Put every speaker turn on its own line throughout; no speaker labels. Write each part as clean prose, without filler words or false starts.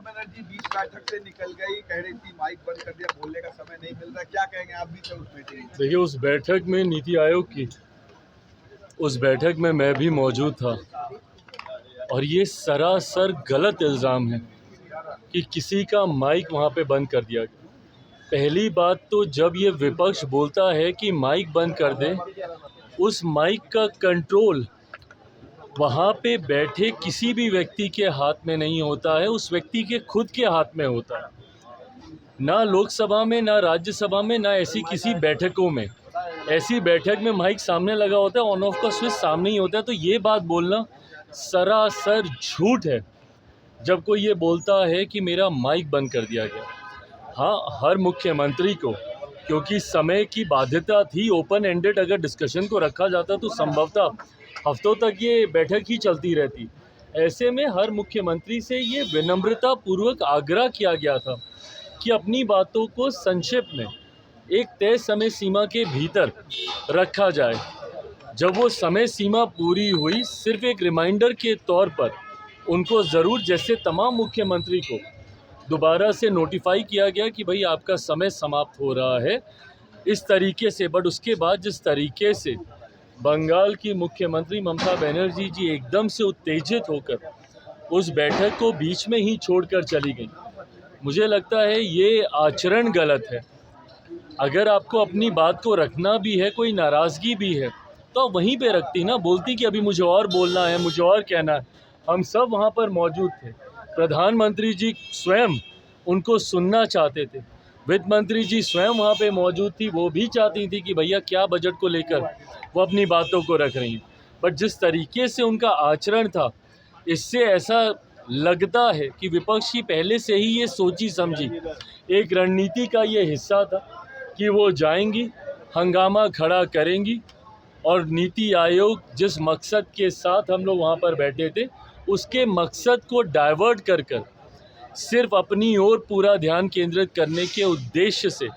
बनर्जी बीच बैठक से निकल गई, कह रही थी माइक बंद कर दिया, बोलने का समय नहीं मिल रहा, क्या कहेंगे आप भी थे उस मीटिंग में?
देखिए, उस बैठक में नीति आयोग की उस बैठक में मैं भी मौजूद था और ये सरासर गलत इल्ज़ाम है कि किसी का माइक वहाँ पे बंद कर दिया गया। पहली बात तो जब ये विपक्ष बोलता है कि माइक बंद कर दे, उस माइक का कंट्रोल वहाँ पे बैठे किसी भी व्यक्ति के हाथ में नहीं होता है, उस व्यक्ति के खुद के हाथ में होता है। ना लोकसभा में, ना राज्यसभा में, ना ऐसी किसी बैठकों में। ऐसी बैठक में माइक सामने लगा होता है, ऑन ऑफ का स्विच सामने ही होता है। तो ये बात बोलना सरासर झूठ है जब कोई ये बोलता है कि मेरा माइक बंद कर दिया गया। हाँ, हर मुख्यमंत्री को, क्योंकि समय की बाध्यता थी, ओपन एंडेड अगर डिस्कशन को रखा जाता तो संभवतः हफ्तों तक ये बैठक ही चलती रहती। ऐसे में हर मुख्यमंत्री से ये विनम्रता पूर्वक आग्रह किया गया था कि अपनी बातों को संक्षेप में एक तय समय सीमा के भीतर रखा जाए। जब वो समय सीमा पूरी हुई, सिर्फ एक रिमाइंडर के तौर पर उनको ज़रूर, जैसे तमाम मुख्यमंत्री को दोबारा से नोटिफाई किया गया कि भाई आपका समय समाप्त हो रहा है, इस तरीके से। बट उसके बाद जिस तरीके से बंगाल की मुख्यमंत्री ममता बनर्जी जी एकदम से उत्तेजित होकर उस बैठक को बीच में ही छोड़कर चली गई, मुझे लगता है ये आचरण गलत है। अगर आपको अपनी बात को रखना भी है, कोई नाराज़गी भी है, तो आप वहीं पे रखती ना, बोलती कि अभी मुझे और बोलना है, मुझे और कहना है। हम सब वहाँ पर मौजूद थे, प्रधानमंत्री जी स्वयं उनको सुनना चाहते थे, वित्त मंत्री जी स्वयं वहाँ पे मौजूद थी, वो भी चाहती थी कि भैया क्या बजट को लेकर वो अपनी बातों को रख रही हैं। बट जिस तरीके से उनका आचरण था, इससे ऐसा लगता है कि विपक्ष की पहले से ही ये सोची समझी एक रणनीति का ये हिस्सा था कि वो जाएंगी, हंगामा खड़ा करेंगी और नीति आयोग जिस मकसद के साथ हम लोग वहाँ पर बैठे थे, उसके मकसद को डाइवर्ट कर सिर्फ अपनी ओर पूरा ध्यान केंद्रित करने के उद्देश्य से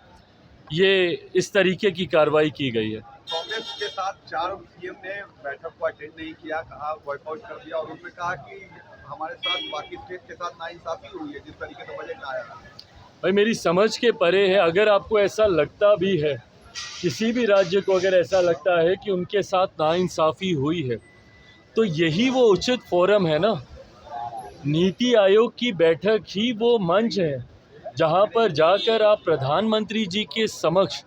ये इस तरीके की कार्रवाई की गई है।
कांग्रेस के साथ 4 सीएम ने बैठक को अटेंड नहीं किया, कहा बॉयकॉट कर दिया, और उन्होंने कहा कि हमारे साथ बाकी स्टेट के साथ नाइंसाफी हुई है जिस तरीके से बजट आया।
भाई, मेरी समझ के परे है। अगर आपको ऐसा लगता भी है, किसी भी राज्य को अगर ऐसा लगता है कि उनके साथ नाइंसाफ़ी हुई है, तो यही वो उचित फोरम है ना। नीति आयोग की बैठक ही वो मंच है जहां पर जाकर आप प्रधानमंत्री जी के समक्ष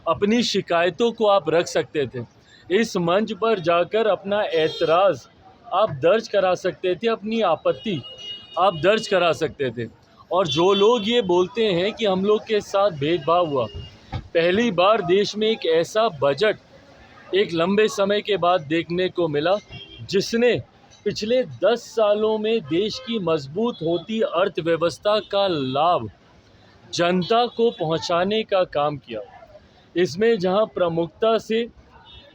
अपनी शिकायतों को आप रख सकते थे। इस मंच पर जाकर अपना ऐतराज़ आप दर्ज करा सकते थे, अपनी आपत्ति आप दर्ज करा सकते थे। और जो लोग ये बोलते हैं कि हम लोग के साथ भेदभाव हुआ, पहली बार देश में एक ऐसा बजट एक लंबे समय के बाद देखने को मिला जिसने पिछले 10 सालों में देश की मजबूत होती अर्थव्यवस्था का लाभ जनता को पहुंचाने का काम किया। इसमें जहां प्रमुखता से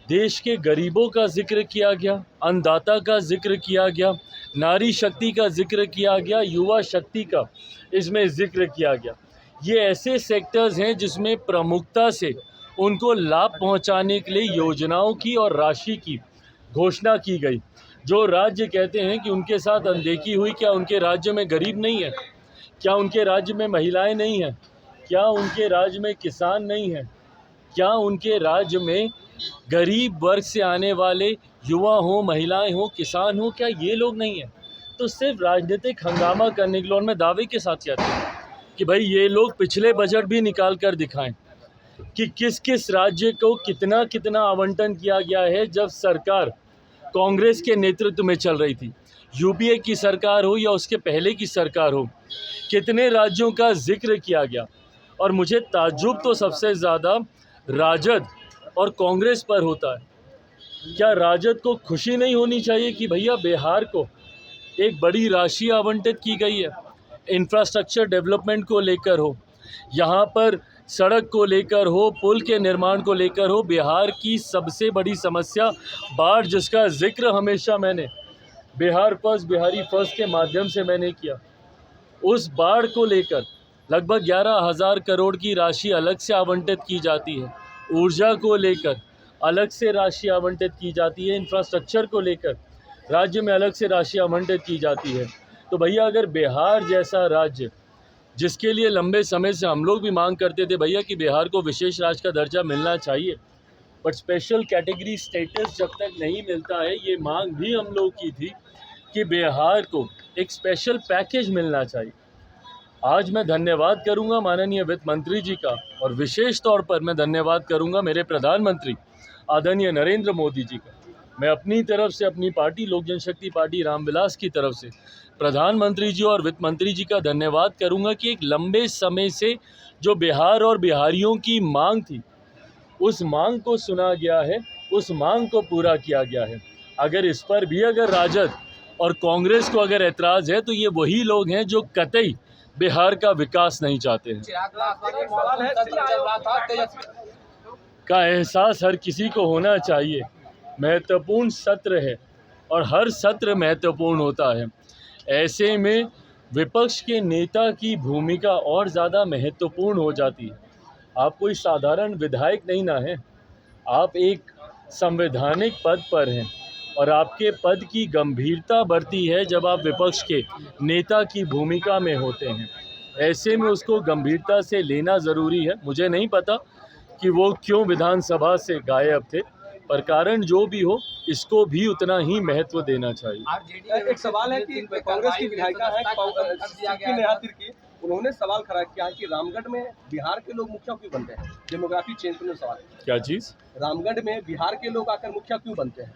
देश के गरीबों का जिक्र किया गया, अन्नदाता का जिक्र किया गया, नारी शक्ति का जिक्र किया गया, युवा शक्ति का इसमें जिक्र किया गया। ये ऐसे सेक्टर्स हैं जिसमें प्रमुखता से उनको लाभ पहुंचाने के लिए योजनाओं की और राशि की घोषणा की गई। जो राज्य कहते हैं कि उनके साथ अनदेखी हुई, क्या उनके राज्य में गरीब नहीं है? क्या उनके राज्य में महिलाएं नहीं हैं? क्या उनके राज्य में किसान नहीं हैं? क्या उनके राज्य में गरीब वर्ग से आने वाले युवा हों, महिलाएं हों, किसान हों, क्या ये लोग नहीं हैं? तो सिर्फ राजनीतिक हंगामा करने के लिए, और मैं दावे के साथ कहता हूँ कि भाई ये लोग पिछले बजट भी निकाल कर दिखाएं कि किस किस राज्य को कितना कितना आवंटन किया गया है जब सरकार कांग्रेस के नेतृत्व में चल रही थी। यूपीए की सरकार हो या उसके पहले की सरकार हो, कितने राज्यों का जिक्र किया गया। और मुझे ताज्जुब तो सबसे ज़्यादा राजद और कांग्रेस पर होता है। क्या राजद को खुशी नहीं होनी चाहिए कि भैया बिहार को एक बड़ी राशि आवंटित की गई है, इंफ्रास्ट्रक्चर डेवलपमेंट को लेकर हो, यहाँ पर सड़क को लेकर हो, पुल के निर्माण को लेकर हो। बिहार की सबसे बड़ी समस्या बाढ़, जिसका जिक्र हमेशा मैंने बिहार फर्स्ट, बिहारी फर्स्ट के माध्यम से मैंने किया। उस बाढ़ को लेकर लगभग 11,000 करोड़ की राशि अलग से आवंटित की जाती है। ऊर्जा को लेकर अलग से राशि आवंटित की जाती है। इंफ्रास्ट्रक्चर को लेकर राज्य में अलग से राशि आवंटित की जाती है। तो भैया अगर बिहार जैसा राज्य, जिसके लिए लंबे समय से हम लोग भी मांग करते थे भैया कि बिहार को विशेष राज्य का दर्जा मिलना चाहिए, बट स्पेशल कैटेगरी स्टेटस जब तक नहीं मिलता है, ये मांग भी हम लोग की थी कि बिहार को एक स्पेशल पैकेज मिलना चाहिए। आज मैं धन्यवाद करूंगा माननीय वित्त मंत्री जी का, और विशेष तौर पर मैं धन्यवाद करूंगा मेरे प्रधानमंत्री आदरणीय नरेंद्र मोदी जी का। मैं अपनी तरफ से, अपनी पार्टी लोक जनशक्ति पार्टी रामविलास की तरफ से प्रधानमंत्री जी और वित्त मंत्री जी का धन्यवाद करूंगा कि एक लंबे समय से जो बिहार और बिहारियों की मांग थी, उस मांग को सुना गया है, उस मांग को पूरा किया गया है। अगर इस पर भी अगर राजद और कांग्रेस को अगर ऐतराज़ है, तो ये वही लोग हैं जो कतई बिहार का विकास नहीं चाहते हैं। का एहसास हर किसी को होना चाहिए। महत्वपूर्ण सत्र है और हर सत्र महत्वपूर्ण होता है। ऐसे में विपक्ष के नेता की भूमिका और ज़्यादा महत्वपूर्ण हो जाती है। आप कोई साधारण विधायक नहीं ना हैं, आप एक संवैधानिक पद पर हैं, और आपके पद की गंभीरता बढ़ती है जब आप विपक्ष के नेता की भूमिका में होते हैं। ऐसे में उसको गंभीरता से लेना ज़रूरी है। मुझे नहीं पता कि वो क्यों विधानसभा से गायब थे, पर कारण जो भी हो, इसको भी उतना ही महत्व देना चाहिए।
एक सवाल है कि कांग्रेस की विधायिका है नेहा तिर्की, उन्होंने सवाल खड़ा किया है कि रामगढ़ में बिहार के लोग मुखिया क्यों बनते हैं? डेमोग्राफी चेंज करने सवाल।
क्या चीज़?
रामगढ़ में बिहार के लोग आकर मुखिया क्यों बनते हैं?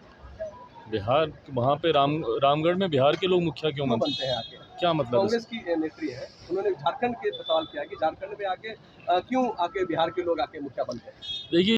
बिहार, वहाँ पे रामगढ़ में बिहार के लोग मुखिया क्यों
बनते हैं आके?
क्या मतलब?
कांग्रेस की नेत्री है, उन्होंने झारखंड के सवाल किया कि झारखंड में आके क्यों आके बिहार के लोग आके मुखिया बनते हैं?
देखिए,